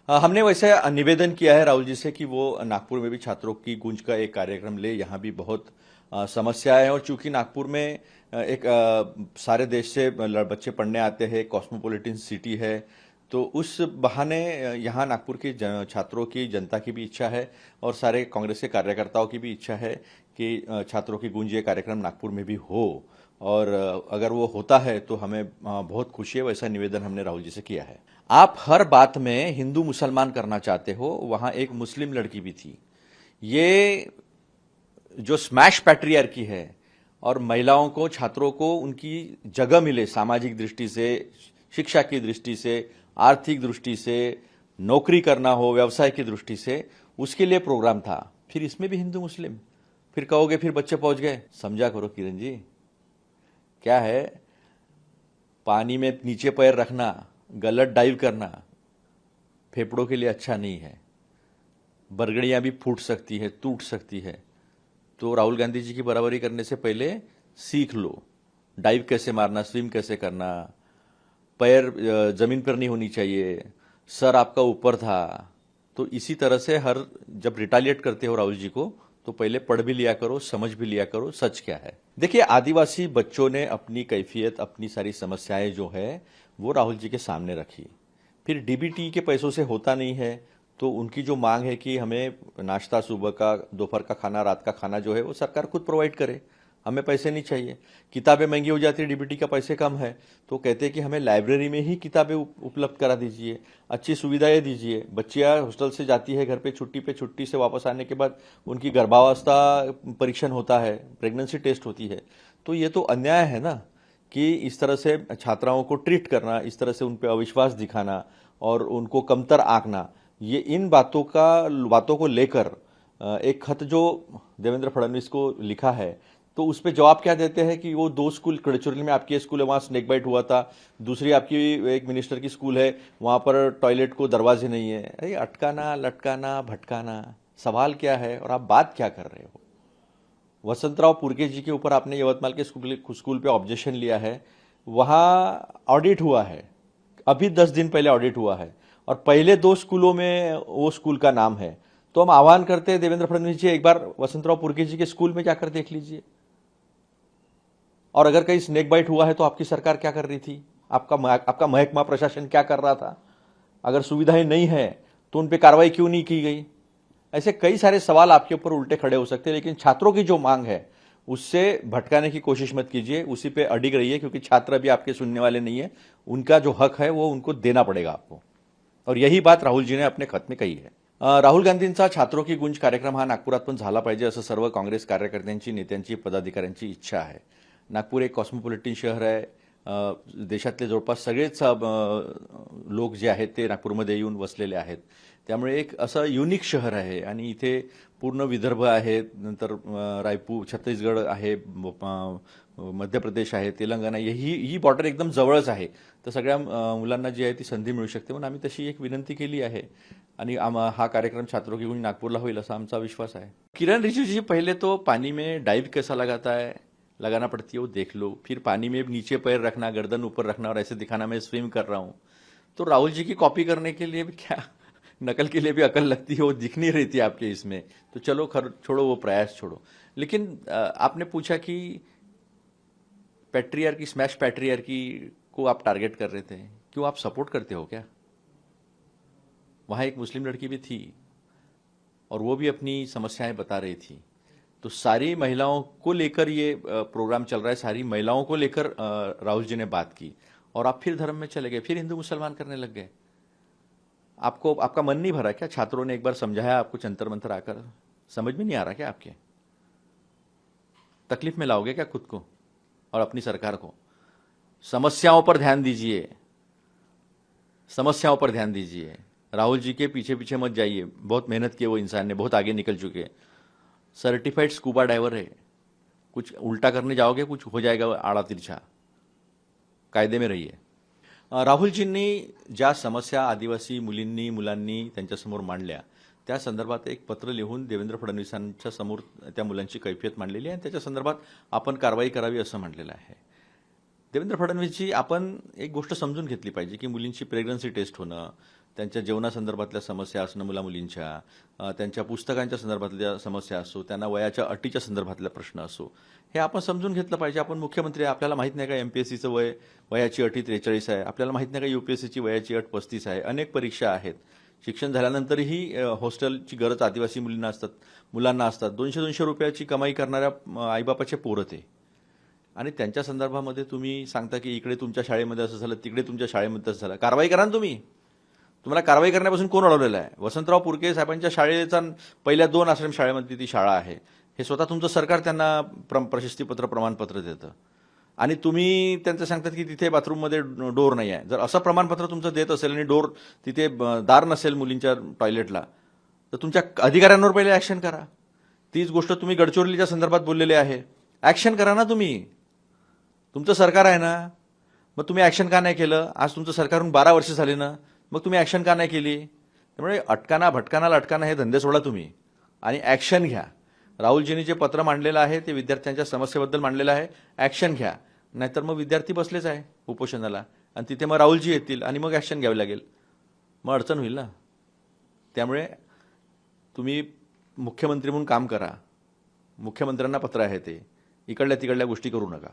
हमने वैसे निवेदन किया है राहुल जी से कि वो नागपुर में भी छात्रों की गूंज का एक कार्यक्रम ले। यहाँ भी बहुत समस्या है और चूंकि नागपुर में सारे देश से बच्चे पढ़ने आते हैं, कॉस्मोपॉलिटन सिटी है, तो उस बहाने यहाँ नागपुर की छात्रों की, जनता की भी इच्छा है और सारे कांग्रेस के कार्यकर्ताओं की भी इच्छा है कि छात्रों की गूंज ये कार्यक्रम नागपुर में भी हो। और अगर वो होता है तो हमें बहुत खुशी है। वैसा निवेदन हमने राहुल जी से किया है। आप हर बात में हिंदू मुसलमान करना चाहते हो, वहां एक मुस्लिम लड़की भी थी। ये जो स्मैश पैट्रियार्की है और महिलाओं को, छात्रों को उनकी जगह मिले सामाजिक दृष्टि से, शिक्षा की दृष्टि से, आर्थिक दृष्टि से, नौकरी करना हो, व्यवसाय की दृष्टि से, उसके लिए प्रोग्राम था। फिर इसमें भी हिंदू मुस्लिम, फिर कहोगे फिर बच्चे पहुंच गए। समझा करो किरण जी, क्या है, पानी में नीचे पैर रखना, गलत डाइव करना फेफड़ों के लिए अच्छा नहीं है। बरगड़ियां भी फूट सकती है, टूट सकती है। तो राहुल गांधी जी की बराबरी करने से पहले सीख लो डाइव कैसे मारना, स्विम कैसे करना। पैर जमीन पर नहीं होनी चाहिए, सर आपका ऊपर था। तो इसी तरह से हर जब रिटालिएट करते हो राहुल जी को, तो पहले पढ़ भी लिया करो, समझ भी लिया करो सच क्या है। देखिए, आदिवासी बच्चों ने अपनी कैफियत, अपनी सारी समस्याएं जो है वो राहुल जी के सामने रखी। फिर डीबीटी के पैसों से होता नहीं है, तो उनकी जो मांग है कि हमें नाश्ता सुबह का, दोपहर का खाना, रात का खाना जो है वो सरकार खुद प्रोवाइड करे, हमें पैसे नहीं चाहिए। किताबें महंगी हो जाती है, डीबीटी का पैसे कम है, तो कहते हैं कि हमें लाइब्रेरी में ही किताबें उपलब्ध करा दीजिए, अच्छी सुविधाएं दीजिए। बच्चियां हॉस्टल से जाती है घर पे, छुट्टी से वापस आने के बाद उनकी गर्भावस्था परीक्षण होता है, प्रेगनेंसी टेस्ट होती है। तो ये तो अन्याय है ना, कि इस तरह से छात्राओं को ट्रीट करना, इस तरह से उन पर अविश्वास दिखाना और उनको कमतर आंकना। ये इन बातों को लेकर एक खत जो देवेंद्र फडणवीस को लिखा है, तो उस पर जवाब क्या देते हैं कि वो 2 स्कूल, गढ़चिरौली में आपकी स्कूल है, वहां स्नेक बाइट हुआ था। दूसरी आपकी एक मिनिस्टर की स्कूल है, वहां पर टॉयलेट को दरवाजे नहीं है। अरे अटकाना, लटकाना, भटकाना, सवाल क्या है और आप बात क्या कर रहे हो। वसंतराव पुरके जी के ऊपर आपने यवतमाल के स्कूल पे ऑब्जेक्शन लिया है, वहां ऑडिट हुआ है, अभी 10 दिन पहले ऑडिट हुआ है और पहले 2 स्कूलों में वो स्कूल का नाम है। तो हम आह्वान करते हैं देवेंद्र फडणवीस जी, एक बार वसंतराव पुरके जी के स्कूल में जाकर देख लीजिए। और अगर कहीं स्नेक बाइट हुआ है तो आपकी सरकार क्या कर रही थी, आपका महकमा प्रशासन क्या कर रहा था। अगर सुविधाएं नहीं है तो उन पर कार्रवाई क्यों नहीं की गई। ऐसे कई सारे सवाल आपके ऊपर उल्टे खड़े हो सकते हैं, लेकिन छात्रों की जो मांग है उससे भटकाने की कोशिश मत कीजिए, उसी पे अडिग रहिए, क्योंकि छात्र अभी आपके सुनने वाले नहीं है। उनका जो हक है वो उनको देना पड़ेगा आपको, और यही बात राहुल जी ने अपने खत में कही है। राहुल गांधींचा छात्रों की गुंज कार्यक्रम हा नागपुरात पण झाला पाहिजे असं सर्व काँग्रेस कार्यकर्त्यांची, नेत्यांची, पदाधिकाऱ्यांची इच्छा आहे। नागपूर एक कॉस्मोपॉलिटन शहर आहे। देशातले जवळपास सगळेच लोक जे आहेत ते नागपूरमध्ये येऊन वसलेले आहेत। त्यामुळे एक असं युनिक शहर आहे आणि इथे पूर्ण विदर्भ आहे, नंतर रायपूर, छत्तीसगड आहे, मध्य प्रदेश आहे, तेलंगणा, ही बॉर्डर एकदम जवळच आहे। तर सगळ्या मुलांना जी आहे ती संधी मिळू शकते, म्हणून आम्ही तशी एक विनंती केली आहे आणि हा कार्यक्रम छात्रों की गूंज नागपुरला होईल असा आमचा विश्वास आहे। किरण रिजिजू जी, पहले तो पानी में डाइव कैसा लगाना पड़ती है वो देख लो। फिर पानी में नीचे पैर रखना, गर्दन ऊपर रखना और ऐसे दिखाना मैं स्विम कर रहा हूं। तो राहुल जी की कॉपी करने के लिए भी क्या, नकल के लिए भी अकल लगती है, वो दिख नहीं रही थी आपके इसमें। तो चलो छोड़ो, वो प्रयास छोड़ो। लेकिन आपने पूछा कि पैट्रियार्की, स्मैश पैट्रियार्की को आप टारगेट कर रहे थे, क्यों आप सपोर्ट करते हो क्या। वहां एक मुस्लिम लड़की भी थी और वो भी अपनी समस्याएं बता रही थी। तो सारी महिलाओं को लेकर ये प्रोग्राम चल रहा है, सारी महिलाओं को लेकर राहुल जी ने बात की, और आप फिर धर्म में चले गए, फिर हिंदू मुसलमान करने लग गए। आपका मन नहीं भरा क्या। छात्रों ने एक बार समझाया आपको जंतर मंतर आकर, समझ में नहीं आ रहा क्या। आपके तकलीफ में लाओगे क्या खुद को और अपनी सरकार को। समस्याओं पर ध्यान दीजिए, समस्याओं पर ध्यान दीजिए। राहुल जी के पीछे पीछे मत जाइए, बहुत मेहनत की वो इंसान ने, बहुत आगे निकल चुके। सर्टिफाइड स्कूबा डाइवर है, कुछ उल्टा करने जाओगे कुछ हो जाएगा आड़ा तिरछा, कायदे में रहिए। राहुलजींनी ज्या समस्या आदिवासी मुलींनी, मुलांनी त्यांच्यासमोर मांडल्या, त्या संदर्भात एक पत्र लिहून देवेंद्र फडणवीसांच्या समोर त्या मुलांची कैफियत मांडलेली आहे आणि त्याच्या संदर्भात आपण कारवाई करावी असं म्हटलेलं आहे। देवेंद्र फडणवीसजी, आपण एक गोष्ट समजून घेतली पाहिजे की मुलींची प्रेग्नन्सी टेस्ट होणं, त्यांच्या जेवणासंदर्भातल्या समस्या असणं मुलामुलींच्या, त्यांच्या पुस्तकांच्या संदर्भातल्या समस्या असो, त्यांना वयाच्या अटीच्या संदर्भातला प्रश्न असो, हे आपण समजून घेतलं पाहिजे. आपण मुख्यमंत्री आहे, आपल्याला माहीत नाही का एमपीएससीचं वयाची अटी 43 आहे, आपल्याला माहीत नाही का यूपीएससीची वयाची अट 35 आहे. अनेक परीक्षा आहेत. शिक्षण झाल्यानंतरही हॉस्टेलची गरज आदिवासी मुलांना असतात. 200-200 रुपयाची कमाई करणाऱ्या आईबापाचे पोरं ते, आणि त्यांच्या संदर्भामध्ये तुम्ही सांगता की इकडे तुमच्या शाळेमध्ये असं झालं, तिकडे तुमच्या शाळेमध्ये असं झालं. कारवाई करा ना तुम्ही. तुम्हाला कारवाई करण्यापासून कोण अडवलेलं आहे? वसंतराव पुरके साहेबांच्या शाळेचा पहिल्या 2 आश्रम शाळेमध्ये ती शाळा आहे. हे स्वतः तुमचं सरकार त्यांना प्रशस्तीपत्र प्रमाणपत्र देतं, आणि तुम्ही त्यांचं सांगतात की तिथे बाथरूममध्ये डोर नाही आहे. जर असं प्रमाणपत्र तुमचं देत असेल आणि डोर तिथे दार नसेल मुलींच्या टॉयलेटला, तर तुमच्या अधिकाऱ्यांवर पहिले ॲक्शन करा. तीच गोष्ट तुम्ही गडचिरोलीच्या संदर्भात बोललेले आहे. ॲक्शन करा ना तुम्ही. तुमचं सरकार आहे ना, मग तुम्ही ॲक्शन का नाही केलं? आज तुमचं सरकारहून 12 वर्ष झाले ना, मग तुम्ही ॲक्शन का नाही केली? त्यामुळे अटकाना भटकाना लटकाना हे धंदे सोडा तुम्ही आणि ॲक्शन घ्या. राहुलजींनी जे पत्र मांडलेलं आहे ते विद्यार्थ्यांच्या समस्येबद्दल मांडलेलं आहे. ॲक्शन घ्या, नाहीतर मग विद्यार्थी बसलेच आहे उपोषणाला, आणि तिथे मग राहुलजी येतील आणि मग ॲक्शन घ्यावी लागेल. मग अडचण होईल ना. त्यामुळे तुम्ही मुख्यमंत्री म्हणून काम करा. मुख्यमंत्र्यांना पत्र आहे ते, इकडल्या तिकडल्या गोष्टी करू नका.